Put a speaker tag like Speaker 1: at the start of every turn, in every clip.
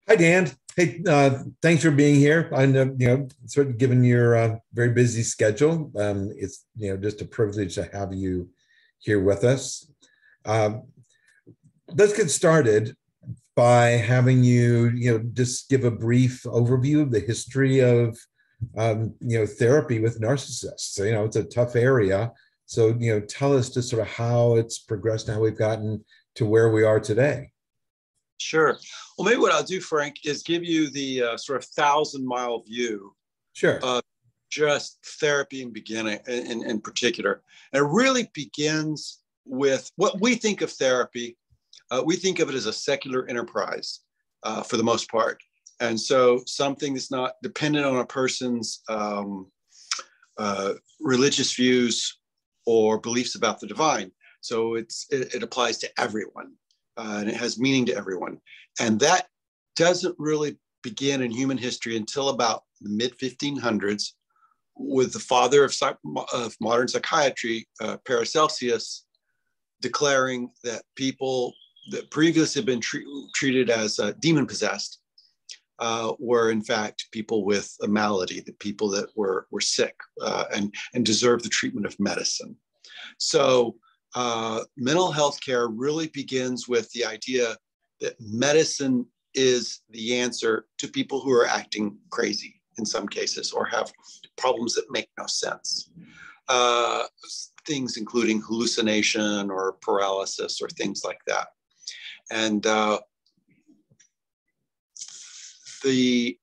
Speaker 1: Hi, Dan. Hey, thanks for being here. I know, sort of given your very busy schedule, it's, just a privilege to have you here with us. Um, let's get started by having you, just give a brief overview of the history of, therapy with narcissists. So, it's a tough area. So, tell us just sort of how it's progressed, and how we've gotten to where we are today.
Speaker 2: Sure. Well, maybe what I'll do, Frank, is give you the sort of 1,000-mile view
Speaker 1: Sure.
Speaker 2: of just therapy in particular. And it really begins with what we think of therapy. We think of it as a secular enterprise for the most part. And so something that's not dependent on a person's religious views or beliefs about the divine. So it applies to everyone. And it has meaning to everyone. And that doesn't really begin in human history until about the mid-1500s with the father of modern psychiatry, Paracelsus, declaring that people that previously had been treated as demon-possessed were in fact people with a malady, the people that were sick and deserved the treatment of medicine. So mental health care really begins with the idea that medicine is the answer to people who are acting crazy in some cases or have problems that make no sense. Things including hallucination or paralysis or things like that. And the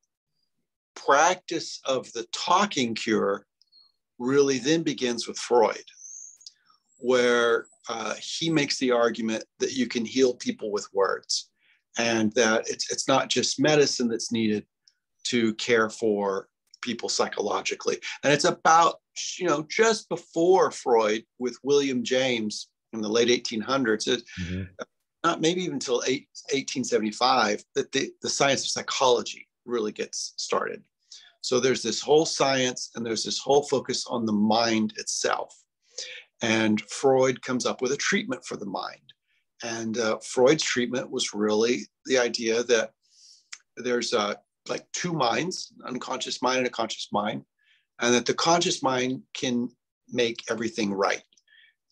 Speaker 2: practice of the talking cure really then begins with Freud, where he makes the argument that you can heal people with words, and that it's not just medicine that's needed to care for people psychologically. And it's about, just before Freud with William James in the late 1800s, not maybe even until 1875, that the science of psychology really gets started. So there's this whole science and there's this whole focus on the mind itself. And Freud comes up with a treatment for the mind. And Freud's treatment was really the idea that there's like two minds, an unconscious mind and a conscious mind, and that the conscious mind can make everything right.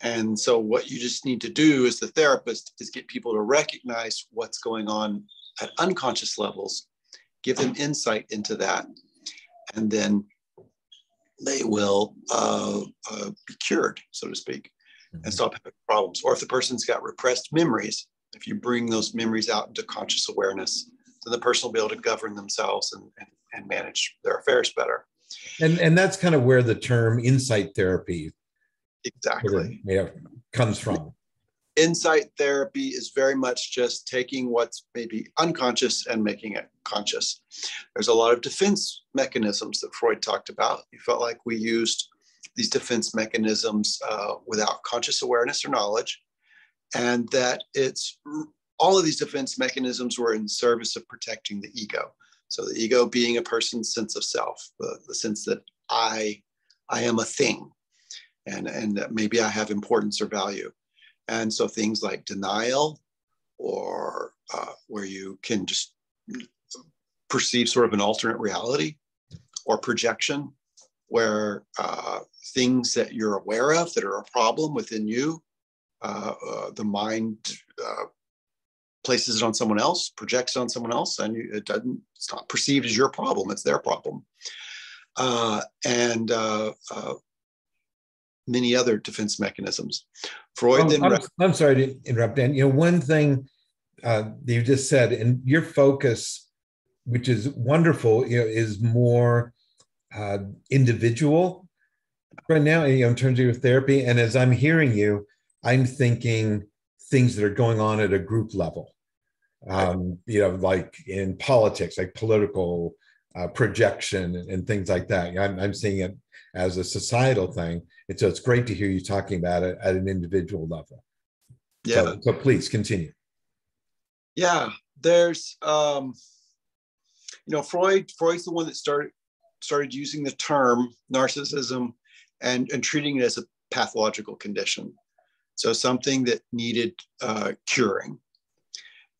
Speaker 2: And so what you just need to do as the therapist is get people to recognize what's going on at unconscious levels, give them insight into that, and then they will be cured, so to speak, and stop having problems. Or if the person's got repressed memories, if you bring those memories out into conscious awareness, then the person will be able to govern themselves and manage their affairs better.
Speaker 1: And that's kind of where the term insight therapy
Speaker 2: exactly
Speaker 1: comes from.
Speaker 2: Insight therapy is very much just taking what's maybe unconscious and making it conscious. There's a lot of defense mechanisms that Freud talked about. He felt like we used these defense mechanisms without conscious awareness or knowledge, and that all of these defense mechanisms were in service of protecting the ego. So the ego being a person's sense of self, the sense that I am a thing, and that maybe I have importance or value. And so things like denial, or where you can just perceive sort of an alternate reality, or projection, where things that you're aware of that are a problem within you, the mind places it on someone else, projects it on someone else, and it's not perceived as your problem, it's their problem. And many other defense mechanisms. Freud
Speaker 1: I'm sorry to interrupt, Dan. One thing you just said, and your focus, which is wonderful, is more individual right now, in terms of your therapy. And as I'm hearing you, I'm thinking things that are going on at a group level, like in politics, like political projection and things like that. I'm seeing it as a societal thing. And so it's great to hear you talking about it at an individual level.
Speaker 2: Yeah.
Speaker 1: So please continue.
Speaker 2: Yeah. There's, Freud's the one that started using the term narcissism and treating it as a pathological condition. So something that needed curing.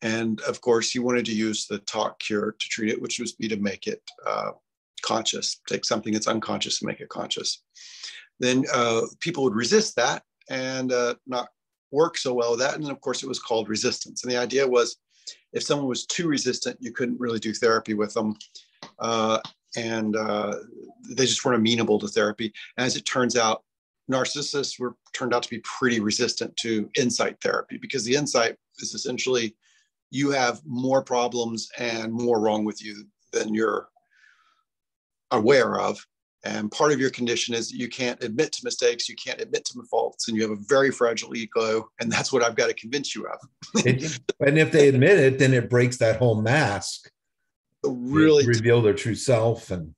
Speaker 2: And of course, he wanted to use the talk cure to treat it, which was be to make it conscious, take something that's unconscious and make it conscious. Then people would resist that and not work so well with that. And then, of course, it was called resistance. And the idea was if someone was too resistant, you couldn't really do therapy with them. And they just weren't amenable to therapy. As it turns out, narcissists turned out to be pretty resistant to insight therapy, because the insight is essentially you have more problems and more wrong with you than you're aware of. And part of your condition is you can't admit to mistakes, you can't admit to faults, and you have a very fragile ego. And that's what I've got to convince you of.
Speaker 1: And if they admit it, then it breaks that whole mask.
Speaker 2: Really
Speaker 1: reveal their true self. And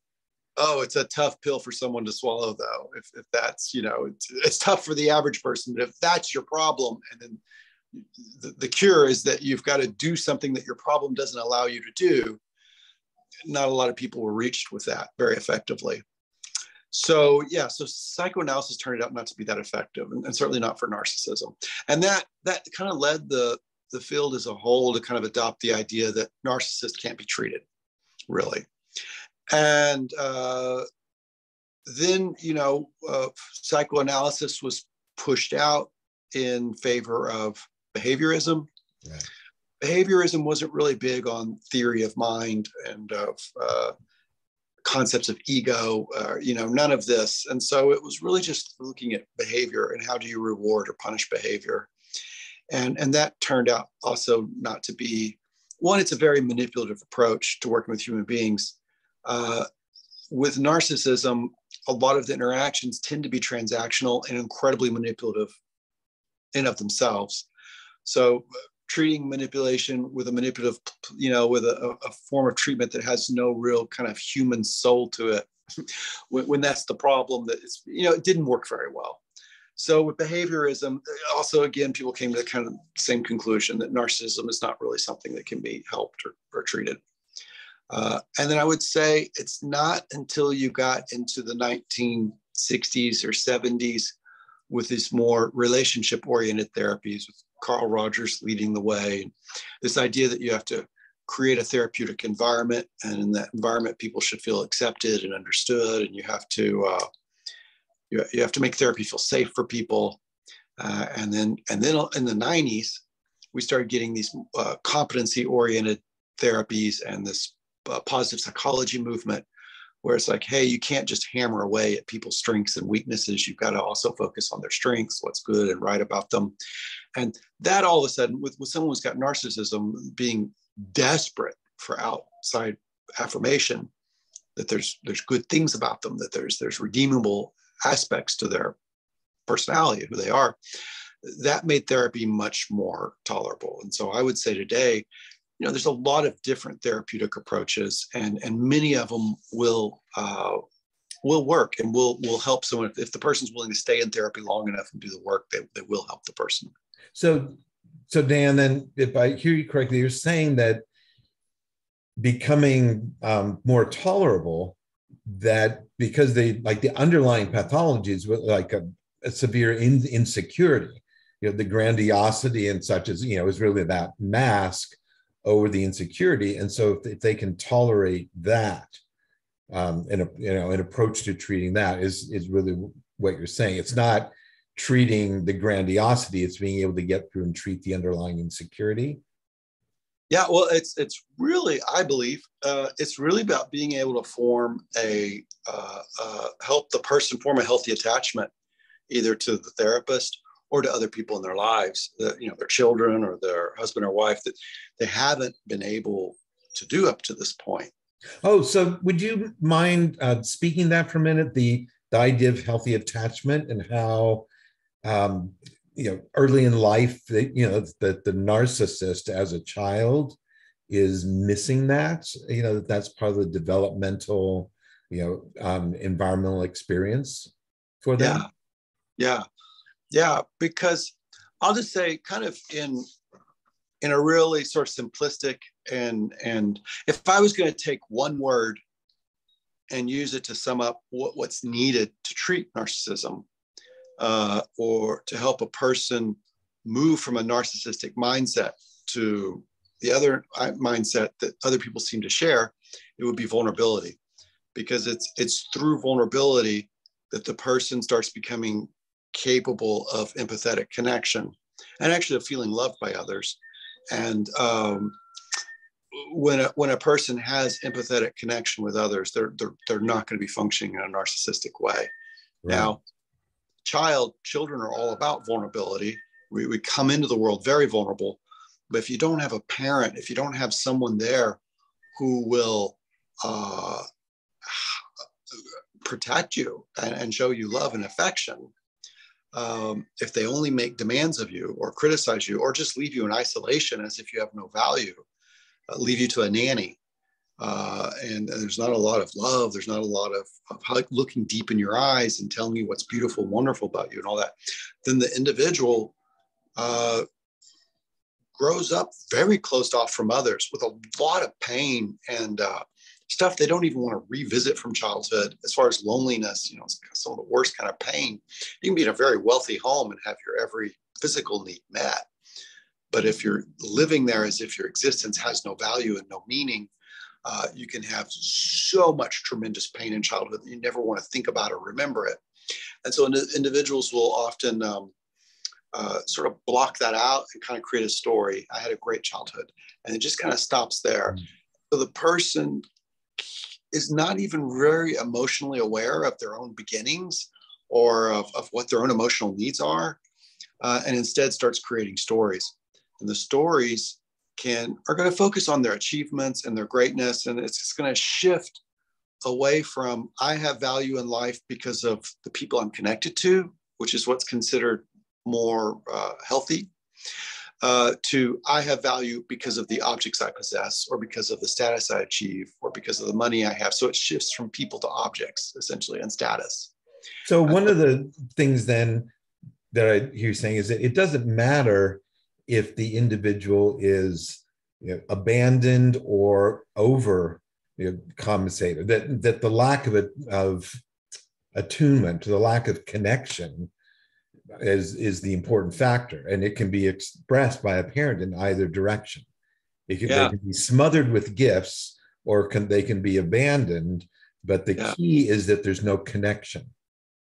Speaker 2: it's a tough pill for someone to swallow, though. If that's, it's tough for the average person, but if that's your problem, and then the cure is that you've got to do something that your problem doesn't allow you to do, not a lot of people were reached with that very effectively. So psychoanalysis turned out not to be that effective, and certainly not for narcissism. And that kind of led the field as a whole to kind of adopt the idea that narcissists can't be treated, really. And then, psychoanalysis was pushed out in favor of behaviorism.
Speaker 1: Right.
Speaker 2: Behaviorism wasn't really big on theory of mind and of concepts of ego, none of this. And so it was really just looking at behavior and how do you reward or punish behavior. And that turned out also not to be, one, it's a very manipulative approach to working with human beings. With narcissism, a lot of the interactions tend to be transactional and incredibly manipulative in of themselves. So treating manipulation with a manipulative, with a form of treatment that has no real kind of human soul to it, when that's the problem, that it's, it didn't work very well. So with behaviorism, also, again, people came to the kind of same conclusion that narcissism is not really something that can be helped or treated. And then I would say it's not until you got into the 1960s or 70s with these more relationship-oriented therapies, with Carl Rogers leading the way, this idea that you have to create a therapeutic environment, and in that environment, people should feel accepted and understood, and you have to make therapy feel safe for people. And then in the 90s, we started getting these competency-oriented therapies and this positive psychology movement, where it's like, hey, you can't just hammer away at people's strengths and weaknesses. You've got to also focus on their strengths, what's good and right about them. And that all of a sudden, with someone who's got narcissism being desperate for outside affirmation, that there's good things about them, that there's redeemable aspects to their personality, who they are, that made therapy much more tolerable. And so I would say today, there's a lot of different therapeutic approaches, and many of them will work and will help someone. If the person's willing to stay in therapy long enough and do the work, they will help the person. So
Speaker 1: Dan, then if I hear you correctly, you're saying that becoming more tolerable, that because the underlying pathologies with like a severe insecurity, the grandiosity and such is really that mask over the insecurity. And so if they can tolerate that, an approach to treating that is really what you're saying. It's not treating the grandiosity, it's being able to get through and treat the underlying insecurity.
Speaker 2: Yeah, well, it's really, I believe, it's really about being able to form help the person form a healthy attachment, either to the therapist or to other people in their lives, their children or their husband or wife, that they haven't been able to do up to this point.
Speaker 1: Oh, so would you mind speaking that for a minute, the idea of healthy attachment, and how, early in life, that the narcissist as a child is missing that, that's part of the developmental, environmental experience for them?
Speaker 2: Yeah, because I'll just say, kind of in a really sort of simplistic, and if I was going to take one word and use it to sum up what's needed to treat narcissism, or to help a person move from a narcissistic mindset to the other mindset that other people seem to share, it would be vulnerability, because it's through vulnerability that the person starts becoming capable of empathetic connection and actually of feeling loved by others. And when a person has empathetic connection with others, they're not going to be functioning in a narcissistic way. Right. Now, children are all about vulnerability. We come into the world very vulnerable, but if you don't have a parent, if you don't have someone there who will protect you and show you love and affection, if they only make demands of you or criticize you or just leave you in isolation as if you have no value, leave you to a nanny, and there's not a lot of love, there's not a lot of looking deep in your eyes and telling you what's beautiful and wonderful about you and all that, then the individual grows up very closed off from others with a lot of pain and stuff they don't even want to revisit from childhood. As far as loneliness, it's some of the worst kind of pain. You can be in a very wealthy home and have your every physical need met. But if you're living there as if your existence has no value and no meaning, you can have so much tremendous pain in childhood that you never want to think about or remember it. And so individuals will often sort of block that out and kind of create a story. I had a great childhood, and it just kind of stops there. Mm-hmm. So the person is not even very emotionally aware of their own beginnings or of what their own emotional needs are, and instead starts creating stories. And the stories are going to focus on their achievements and their greatness, and it's just going to shift away from I have value in life because of the people I'm connected to, which is what's considered more healthy, to I have value because of the objects I possess, or because of the status I achieve, or because of the money I have. So it shifts from people to objects, essentially, and status.
Speaker 1: So one of the things then that I hear you saying is that it doesn't matter if the individual is abandoned or over compensated, that the lack of attunement, the lack of connection is the important factor, and it can be expressed by a parent in either direction. They can be smothered with gifts, or they can be abandoned, but the key is that there's no connection,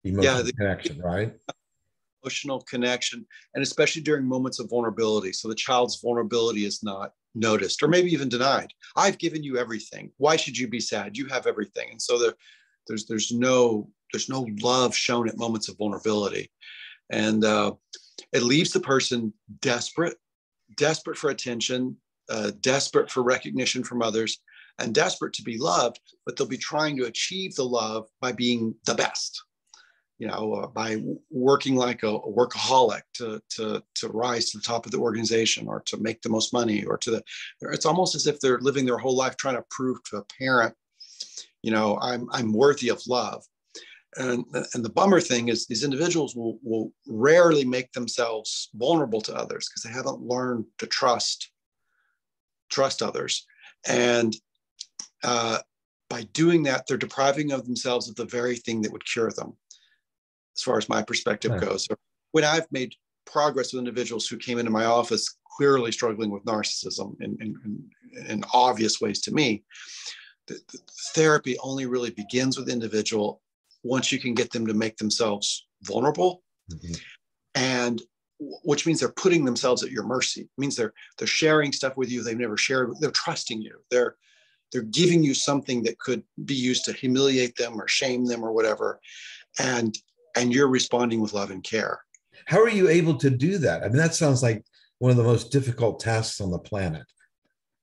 Speaker 1: emotional connection, right?
Speaker 2: Emotional connection, and especially during moments of vulnerability. So the child's vulnerability is not noticed, or maybe even denied. I've given you everything. Why should you be sad? You have everything. And so there's no love shown at moments of vulnerability. And it leaves the person desperate for attention, desperate for recognition from others, and desperate to be loved, but they'll be trying to achieve the love by being the best, by working like a workaholic to rise to the top of the organization, or to make the most money, or it's almost as if they're living their whole life trying to prove to a parent, I'm worthy of love. And the bummer thing is these individuals will rarely make themselves vulnerable to others because they haven't learned to trust others. And by doing that, they're depriving of themselves of the very thing that would cure them, as far as my perspective goes. So when I've made progress with individuals who came into my office clearly struggling with narcissism in obvious ways to me, the therapy only really begins with individual once you can get them to make themselves vulnerable, mm-hmm. and which means they're putting themselves at your mercy. It means they're sharing stuff with you they've never shared. They're trusting you. They're giving you something that could be used to humiliate them or shame them or whatever, and you're responding with love and care.
Speaker 1: How are you able to do that? I mean, that sounds like one of the most difficult tasks on the planet.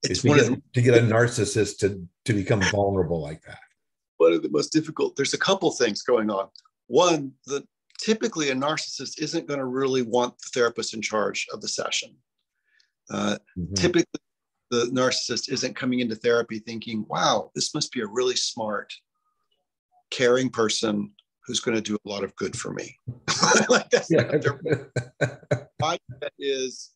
Speaker 1: It's to get a narcissist to become vulnerable like that.
Speaker 2: One of the most difficult. There's a couple things going on. One, typically a narcissist isn't going to really want the therapist in charge of the session. Mm-hmm. Typically, the narcissist isn't coming into therapy thinking, wow, this must be a really smart, caring person who's going to do a lot of good for me. Like that's not their mindset is,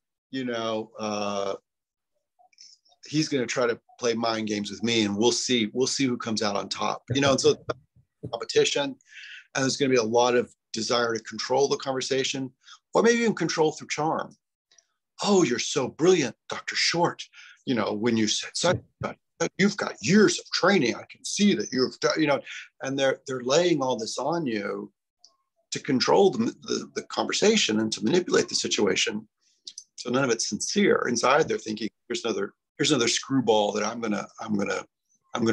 Speaker 2: he's going to try to play mind games with me, and we'll see who comes out on top. And so competition, and there's going to be a lot of desire to control the conversation, or maybe even control through charm. Oh, you're so brilliant, Dr. Short. when you said such, you've got years of training. I can see that you've done, and they're laying all this on you to control the conversation and to manipulate the situation. So none of it's sincere. Inside, they're thinking, here's another screwball that I'm gonna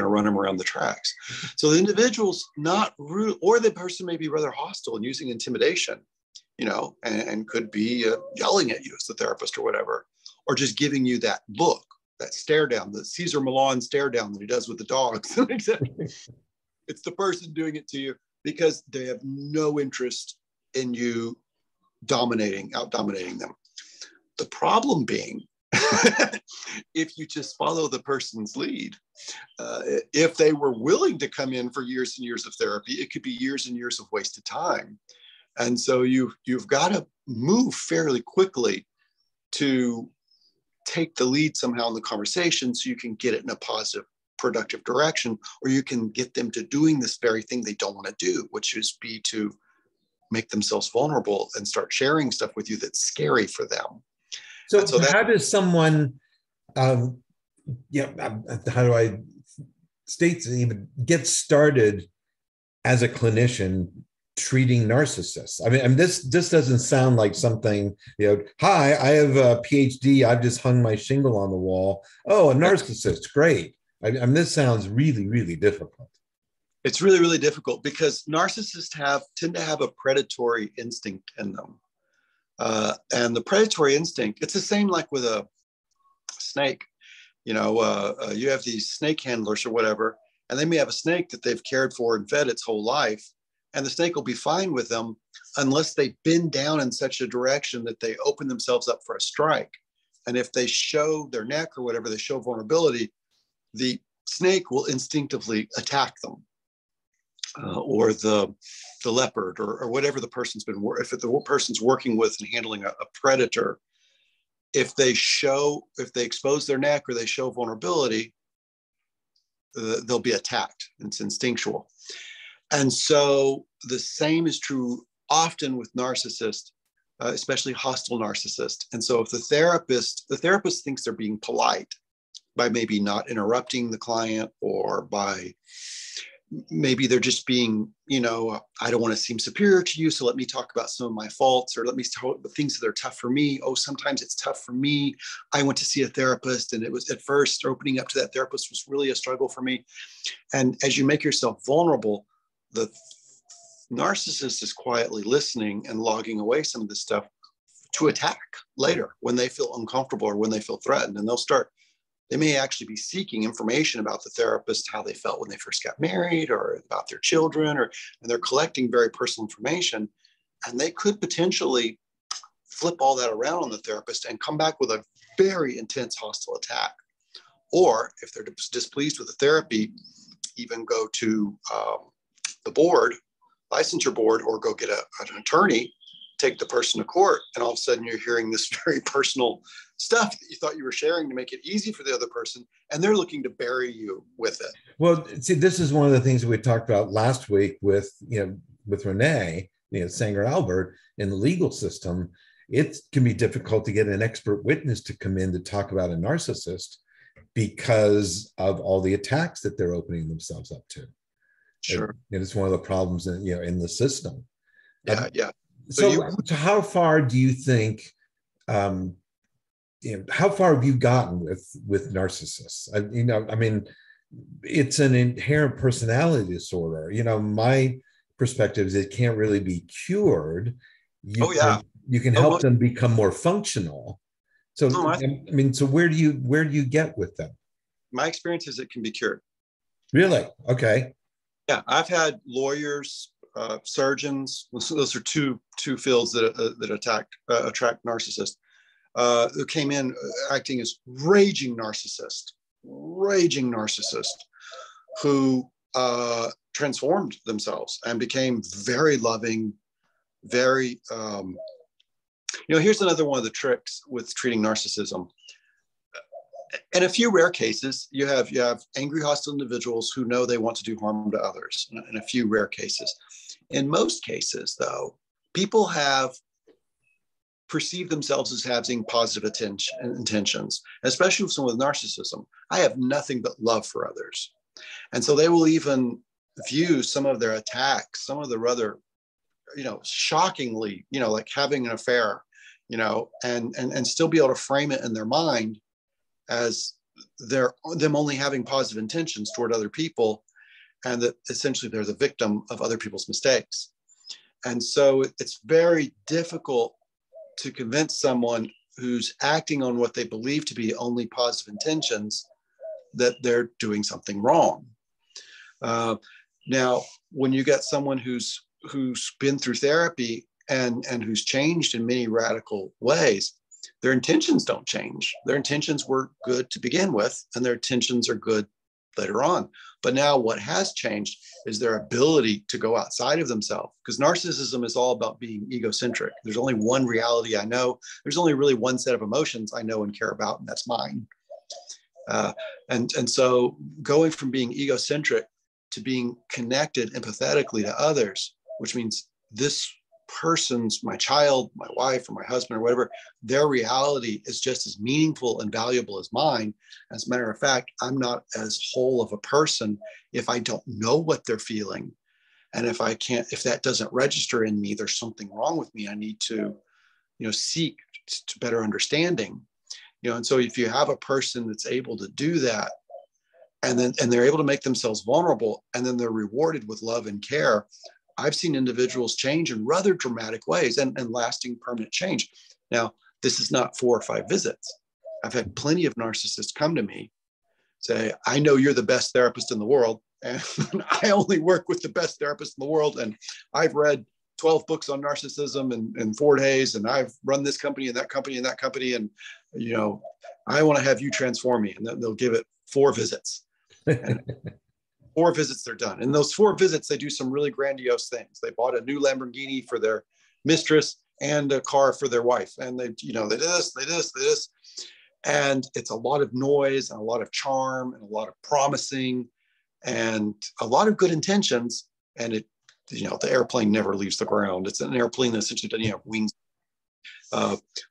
Speaker 2: run him around the tracks. So the individual's not rude, or the person may be rather hostile and using intimidation, and could be yelling at you as the therapist or whatever, or just giving you that look, that stare down, the Caesar Milan stare down that he does with the dogs. It's the person doing it to you because they have no interest in you out dominating them. The problem being, if you just follow the person's lead, if they were willing to come in for years and years of therapy, it could be years and years of wasted time. And so you've got to move fairly quickly to take the lead somehow in the conversation so you can get it in a positive, productive direction, or you can get them to doing this very thing they don't want to do, which is to make themselves vulnerable and start sharing stuff with you that's scary for them.
Speaker 1: So how does someone, how do I state, even get started as a clinician treating narcissists? I mean, this doesn't sound like something, hi, I have a PhD, I've just hung my shingle on the wall. Oh, a narcissist, great. This sounds really, really difficult.
Speaker 2: It's really, really difficult because narcissists tend to have a predatory instinct in them. And the predatory instinct, it's the same like with a snake. You have these snake handlers or whatever, and they may have a snake that they've cared for and fed its whole life. And the snake will be fine with them unless they bend down in such a direction that they open themselves up for a strike. And if they show their neck or whatever, they show vulnerability, the snake will instinctively attack them. Or the leopard or whatever the person's been, if the person's working with and handling a predator, if they expose their neck or they show vulnerability, they'll be attacked. It's instinctual. And so the same is true often with narcissists, especially hostile narcissists. And so if the therapist thinks they're being polite by maybe not interrupting the client, or by maybe they're just being, I don't want to seem superior to you, so let me talk about some of my faults, or let me talk about things that are tough for me. Oh, sometimes it's tough for me. I went to see a therapist, and it was at first opening up to that therapist was really a struggle for me. And as you make yourself vulnerable, the narcissist is quietly listening and logging away some of this stuff to attack later when they feel uncomfortable or when they feel threatened. And they may actually be seeking information about the therapist, how they felt when they first got married, or about their children, and they're collecting very personal information. And they could potentially flip all that around on the therapist and come back with a very intense hostile attack. Or if they're displeased with the therapy, even go to the licensure board, or go get an attorney, take the person to court, and all of a sudden you're hearing this very personal stuff that you thought you were sharing to make it easy for the other person, and they're looking to bury you with it.
Speaker 1: Well, see, this is one of the things that we talked about last week with Renee, Sanger Albert. In the legal system, it can be difficult to get an expert witness to come in to talk about a narcissist because of all the attacks that they're opening themselves up to.
Speaker 2: Sure.
Speaker 1: And it's one of the problems in the system.
Speaker 2: Yeah.
Speaker 1: So how far do you think, how far have you gotten with narcissists? It's an inherent personality disorder. My perspective is it can't really be cured. You can help them become more functional. So, so where do you get with them?
Speaker 2: My experience is it can be cured.
Speaker 1: Really? Okay.
Speaker 2: Yeah, I've had lawyers, surgeons. Those are two fields that attract narcissists. Who came in acting as raging narcissists, who transformed themselves and became very loving, very. Here's another one of the tricks with treating narcissism. In a few rare cases, you have angry, hostile individuals who know they want to do harm to others. In a few rare cases, in most cases, though, people have perceive themselves as having positive intentions, especially with someone with narcissism. I have nothing but love for others. And so they will even view some of their attacks, some of the rather, shockingly, like having an affair, and still be able to frame it in their mind as them only having positive intentions toward other people, and that essentially they're the victim of other people's mistakes. And so it's very difficult to convince someone who's acting on what they believe to be only positive intentions that they're doing something wrong. Now, when you get someone who's been through therapy and who's changed in many radical ways, their intentions don't change. Their intentions were good to begin with, and their intentions are good later on. But now what has changed is their ability to go outside of themselves, because narcissism is all about being egocentric. There's only one reality I know. There's only really one set of emotions I know and care about, and that's mine. And so going from being egocentric to being connected empathetically to others, which means this person's, my child, my wife, or my husband, or whatever, their reality is just as meaningful and valuable as mine. As a matter of fact, I'm not as whole of a person if I don't know what they're feeling. And if that doesn't register in me, there's something wrong with me. I need to, seek to better understanding. And so if you have a person that's able to do that, and they're able to make themselves vulnerable, and then they're rewarded with love and care, I've seen individuals change in rather dramatic ways and lasting permanent change. Now, this is not 4 or 5 visits. I've had plenty of narcissists come to me, say, I know you're the best therapist in the world, and I only work with the best therapist in the world, and I've read 12 books on narcissism in 4 days, and I've run this company and that company and that company, and I want to have you transform me. And then they'll give it 4 visits. And 4 visits, they're done. And those 4 visits, they do some really grandiose things. They bought a new Lamborghini for their mistress and a car for their wife. And they did this. And it's a lot of noise and a lot of charm and a lot of promising and a lot of good intentions. And the airplane never leaves the ground. It's an airplane that essentially doesn't have wings.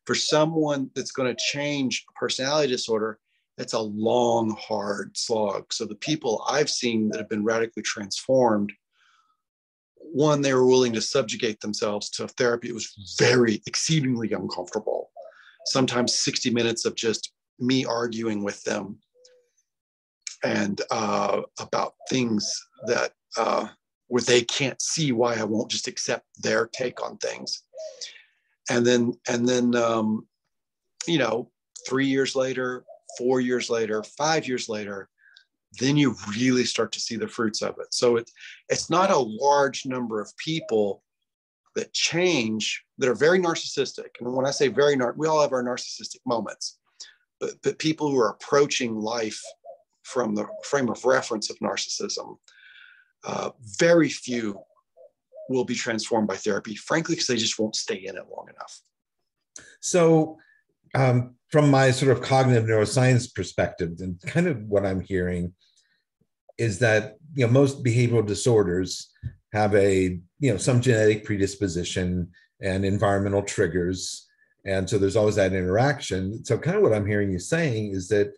Speaker 2: For someone that's going to change a personality disorder, it's a long, hard slog. So the people I've seen that have been radically transformed, one, they were willing to subjugate themselves to therapy. It was very exceedingly uncomfortable. Sometimes 60 minutes of just me arguing with them and about things that where they can't see why I won't just accept their take on things. And then 3 years later, 4 years later, 5 years later, then you really start to see the fruits of it. So it's not a large number of people that change, that are very narcissistic. And when I say we all have our narcissistic moments, but people who are approaching life from the frame of reference of narcissism, very few will be transformed by therapy, frankly, because they just won't stay in it long enough.
Speaker 1: So from my sort of cognitive neuroscience perspective, and kind of what I'm hearing is that, most behavioral disorders have some genetic predisposition and environmental triggers. And so there's always that interaction. So kind of what I'm hearing you saying is that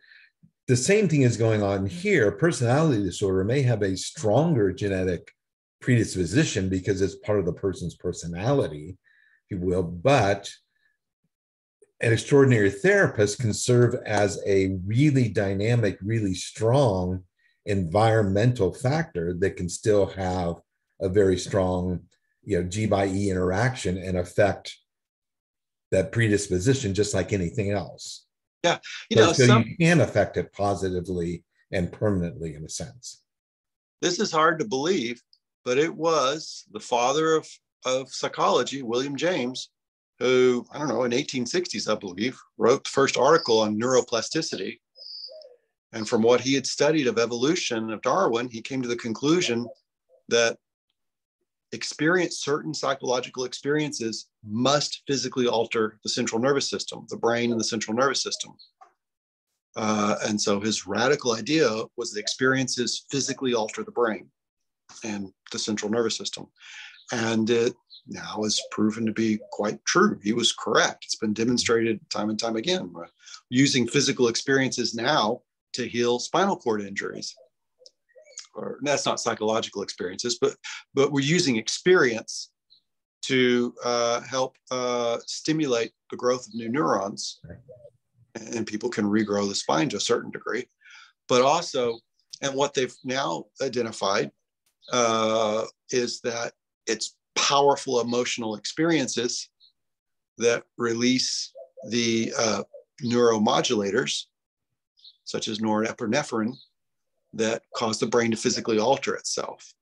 Speaker 1: the same thing is going on here. Personality disorder may have a stronger genetic predisposition because it's part of the person's personality, if you will, but an extraordinary therapist can serve as a really dynamic, really strong environmental factor that can still have a very strong, G by E interaction and affect that predisposition just like anything else.
Speaker 2: Yeah.
Speaker 1: So you can affect it positively and permanently in a sense.
Speaker 2: This is hard to believe, but it was the father of psychology, William James, who, I don't know, in 1860s, I believe, wrote the first article on neuroplasticity. And from what he had studied of evolution of Darwin, he came to the conclusion that certain psychological experiences must physically alter the central nervous system, the brain and the central nervous system. And so his radical idea was the experiences physically alter the brain and the central nervous system. And now is proven to be quite true. He was correct. It's been demonstrated time and time again. We're using physical experiences now to heal spinal cord injuries. Or that's not psychological experiences, but we're using experience to help stimulate the growth of new neurons, and people can regrow the spine to a certain degree. But also, and what they've now identified is that it's powerful emotional experiences that release the neuromodulators, such as norepinephrine, that cause the brain to physically alter itself.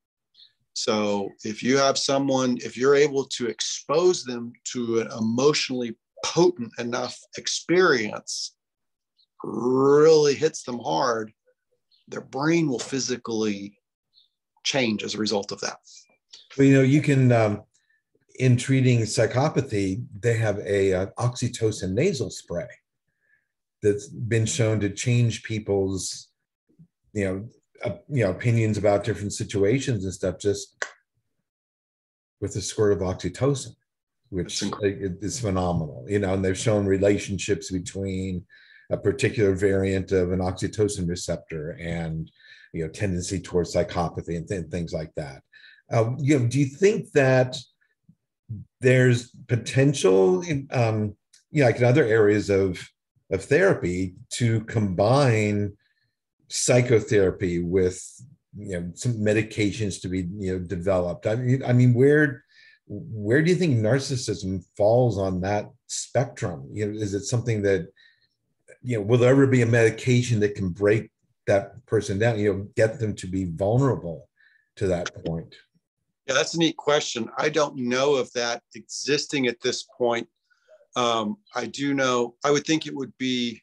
Speaker 2: So if you have someone, if you're able to expose them to an emotionally potent enough experience, really hits them hard, their brain will physically change as a result of that.
Speaker 1: Well, you can, in treating psychopathy, they have a oxytocin nasal spray that's been shown to change people's, opinions about different situations and stuff just with a squirt of oxytocin, which is phenomenal, and they've shown relationships between a particular variant of an oxytocin receptor and, tendency towards psychopathy and things like that. Do you think that there's potential in, like in other areas of therapy to combine psychotherapy with, some medications to be, developed? I mean, where do you think narcissism falls on that spectrum? Is it something that, will there ever be a medication that can break that person down, get them to be vulnerable to that point?
Speaker 2: Yeah, that's a neat question. I don't know of that existing at this point. I do know, I would think it would be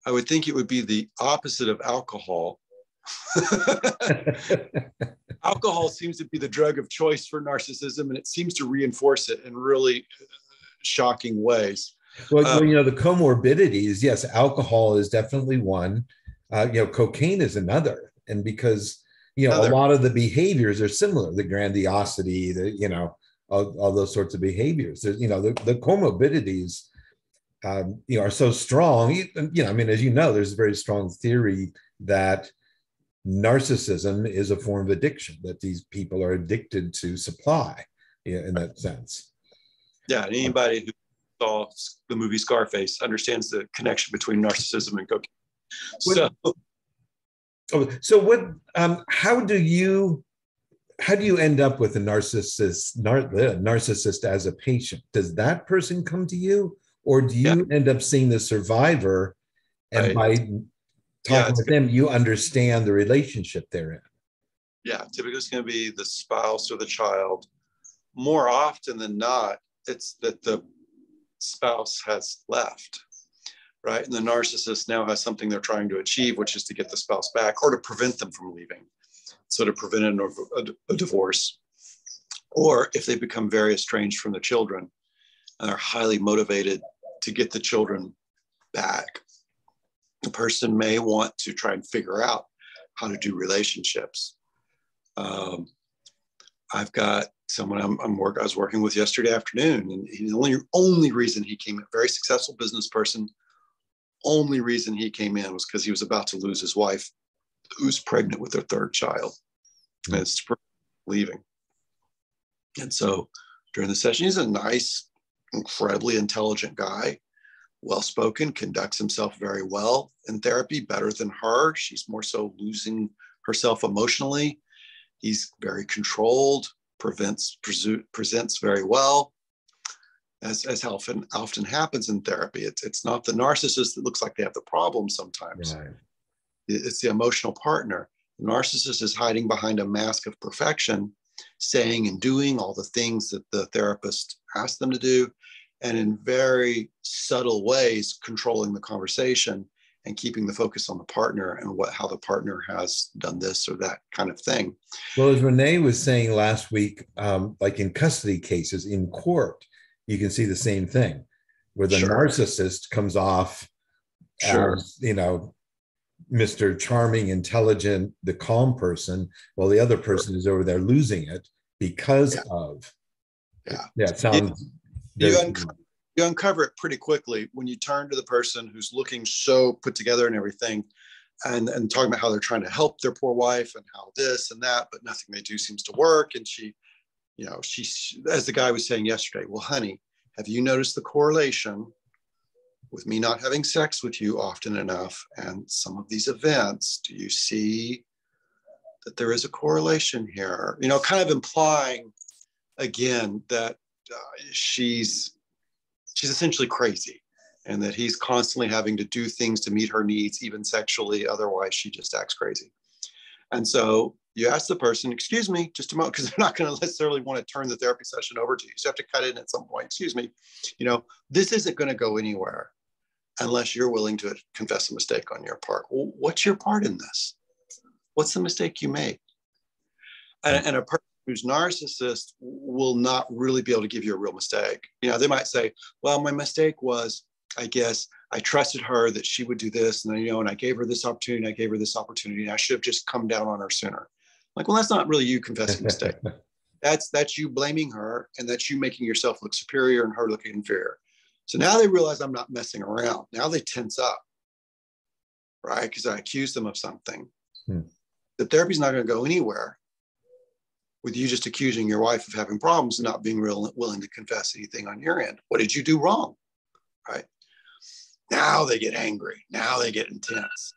Speaker 2: the opposite of alcohol. Alcohol seems to be the drug of choice for narcissism, and it seems to reinforce it in really shocking ways.
Speaker 1: Well, the comorbidities, yes, alcohol is definitely one. Cocaine is another. And because, a lot of the behaviors are similar, the grandiosity, all those sorts of behaviors. There's, the comorbidities, are so strong. As there's a very strong theory that narcissism is a form of addiction, that these people are addicted to supply, in that sense.
Speaker 2: Yeah, and anybody who saw the movie Scarface understands the connection between narcissism and cocaine.
Speaker 1: So what? How do you end up with a narcissist as a patient? Does that person come to you, or do you end up seeing the survivor, and by talking with them, you understand the relationship they're in?
Speaker 2: Yeah, typically it's going to be the spouse or the child. More often than not, it's that the spouse has left, right? And the narcissist now has something they're trying to achieve, which is to get the spouse back or to prevent them from leaving. So to prevent a divorce, or if they become very estranged from the children and are highly motivated to get the children back, the person may want to try and figure out how to do relationships. I've got someone I was working with yesterday afternoon, and the only reason he came in, very successful business person, only reason he came in was because he was about to lose his wife, who's pregnant with their third child, and it's leaving. And so during the session, he's a nice, incredibly intelligent guy, well-spoken, conducts himself very well in therapy, better than her. She's more so losing herself emotionally. He's very controlled, presents very well, as often happens in therapy. It's not the narcissist that looks like they have the problem sometimes. Right. It's the emotional partner. The narcissist is hiding behind a mask of perfection, saying and doing all the things that the therapist asked them to do, and in very subtle ways controlling the conversation and keeping the focus on the partner and how the partner has done this or that kind of thing.
Speaker 1: Well, as Renee was saying last week, like in custody cases in court, you can see the same thing, where the narcissist comes off as, Mr. Charming, intelligent, the calm person, while the other person is over there losing it because of.
Speaker 2: Yeah.
Speaker 1: Yeah, it sounds
Speaker 2: you uncover it pretty quickly when you turn to the person who's looking so put together and everything, and talking about how they're trying to help their poor wife and how this and that, but nothing they do seems to work. And she, as the guy was saying yesterday, well, honey, have you noticed the correlation with me not having sex with you often enough and some of these events? Do you see that there is a correlation here? Kind of implying again that she's essentially crazy, and that he's constantly having to do things to meet her needs, even sexually. Otherwise, she just acts crazy. And so you ask the person, excuse me, just a moment, because they're not going to necessarily want to turn the therapy session over to you. So you have to cut in at some point. Excuse me, this isn't going to go anywhere unless you're willing to confess a mistake on your part. Well, what's your part in this? What's the mistake you made? And a person who's narcissist will not really be able to give you a real mistake. They might say, well, my mistake was, I guess I trusted her that she would do this. And then, and I gave her this opportunity. And I gave her this opportunity. And I should have just come down on her sooner. Like, well, that's not really you confessing mistake. That's you blaming her, and that's you making yourself look superior and her looking inferior. So now they realize I'm not messing around. Now they tense up, right? Because I accused them of something. The therapy's not going to go anywhere with you just accusing your wife of having problems and not being willing to confess anything on your end. What did you do wrong? Right? Now they get angry. Now they get intense.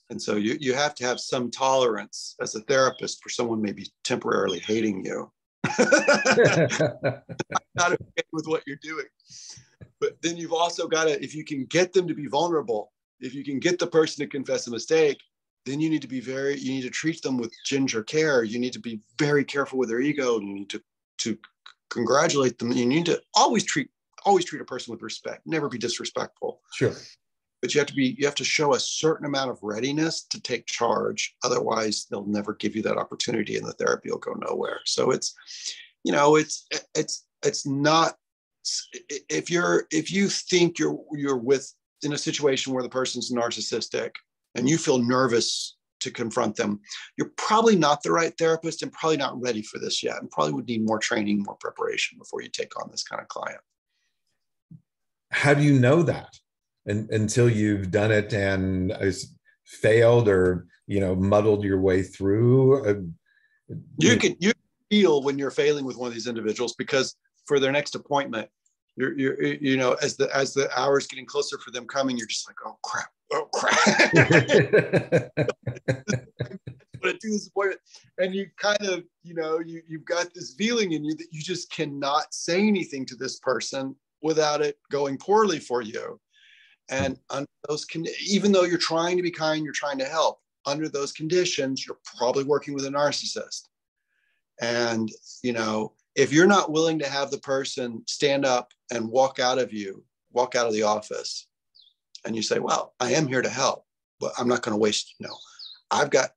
Speaker 2: And so you have to have some tolerance as a therapist for someone maybe temporarily hating you. Not okay with what you're doing. But then you've also got to, if you can get them to be vulnerable, if you can get the person to confess a mistake, then you need to treat them with ginger care. You need to be very careful with their ego. You need to congratulate them. You need to always treat a person with respect, never be disrespectful.
Speaker 1: Sure. But
Speaker 2: you have to show a certain amount of readiness to take charge. Otherwise, they'll never give you that opportunity, and the therapy will go nowhere. So it's not, if you think you're in a situation where the person's narcissistic and you feel nervous to confront them, you're probably not the right therapist and probably not ready for this yet, and probably would need more training, more preparation before you take on this kind of client.
Speaker 1: How do you know that? Until you've done it and failed or muddled your way through.
Speaker 2: You can feel when you're failing with one of these individuals, because for their next appointment, you're as the hours getting closer for them coming, you're just like, oh crap. But do this appointment, and you kind of you've got this feeling in you that you just cannot say anything to this person without it going poorly for you. And under those even though you're trying to be kind, you're trying to help, under those conditions, you're probably working with a narcissist. And if you're not willing to have the person stand up and walk out of the office, and you say, well, I am here to help, but I'm not going to waste, I've got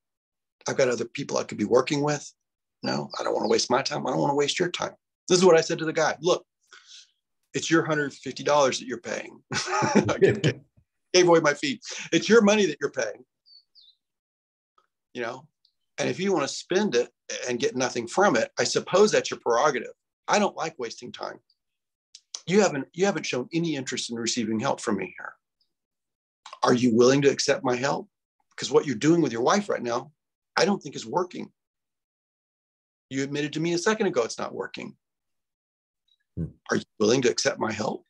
Speaker 2: other people I could be working with. No, I don't want to waste my time. I don't want to waste your time. This is what I said to the guy. Look, it's your $150 that you're paying. I gave away my fee. It's your money that you're paying. And if you want to spend it and get nothing from it, I suppose that's your prerogative. I don't like wasting time. You haven't shown any interest in receiving help from me here. Are you willing to accept my help? Because what you're doing with your wife right now, I don't think is working. You admitted to me a second ago it's not working. Are you willing to accept my help?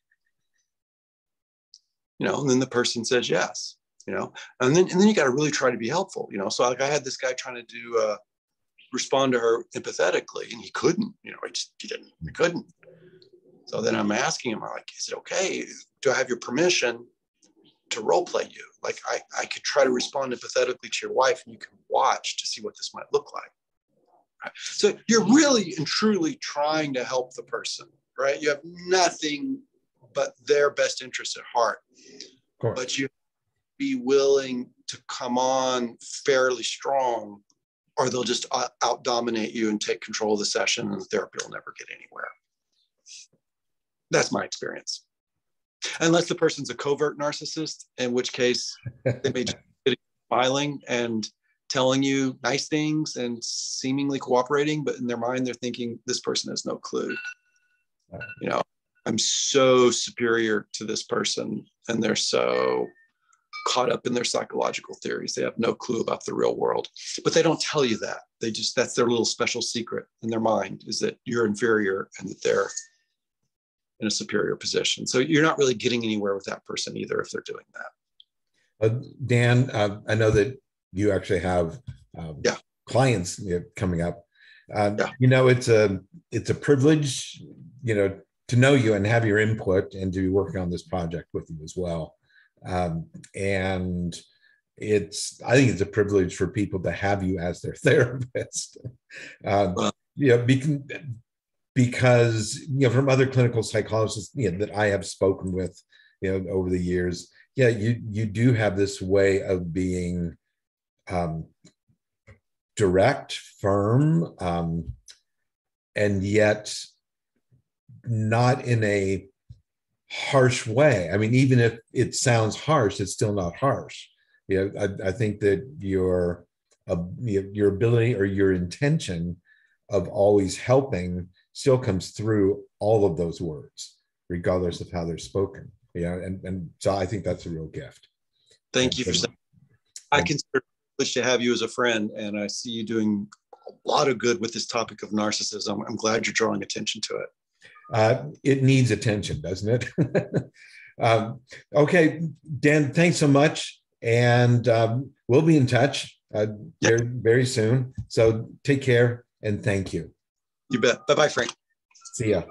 Speaker 2: And then the person says yes, and then you got to really try to be helpful, So like I had this guy trying to respond to her empathetically, and he couldn't, he couldn't. So then I'm asking him, I'm like, is it okay? Do I have your permission to role play you? Like I could try to respond empathetically to your wife, and you can watch to see what this might look like. Right? So you're really and truly trying to help the person, right? You have nothing but their best interest at heart, but you be willing to come on fairly strong, or they'll just out dominate you and take control of the session, and the therapy will never get anywhere. That's my experience. Unless the person's a covert narcissist, in which case they may just be smiling and telling you nice things and seemingly cooperating, but in their mind, they're thinking this person has no clue. You know, I'm so superior to this person, and they're so caught up in their psychological theories. They have no clue about the real world, but they don't tell you that. That's their little special secret in their mind, is that you're inferior and that they're in a superior position. So you're not really getting anywhere with that person either if they're doing that.
Speaker 1: Dan, I know that you actually have clients coming up. It's a privilege, to know you and have your input and to be working on this project with you as well. And I think it's a privilege for people to have you as their therapist. Because from other clinical psychologists that I have spoken with over the years, you do have this way of being direct, firm, and yet not in a harsh way. I mean, even if it sounds harsh, it's still not harsh. I think that your ability or your intention of always helping still comes through all of those words, regardless of how they're spoken. And so I think that's a real gift.
Speaker 2: Thank you for saying. I consider it a privilege to have you as a friend, and I see you doing a lot of good with this topic of narcissism. I'm glad you're drawing attention to it.
Speaker 1: It needs attention, doesn't it? Okay, Dan, thanks so much. And we'll be in touch very, very soon. So take care and thank you.
Speaker 2: You bet. Bye-bye, Frank.
Speaker 1: See ya.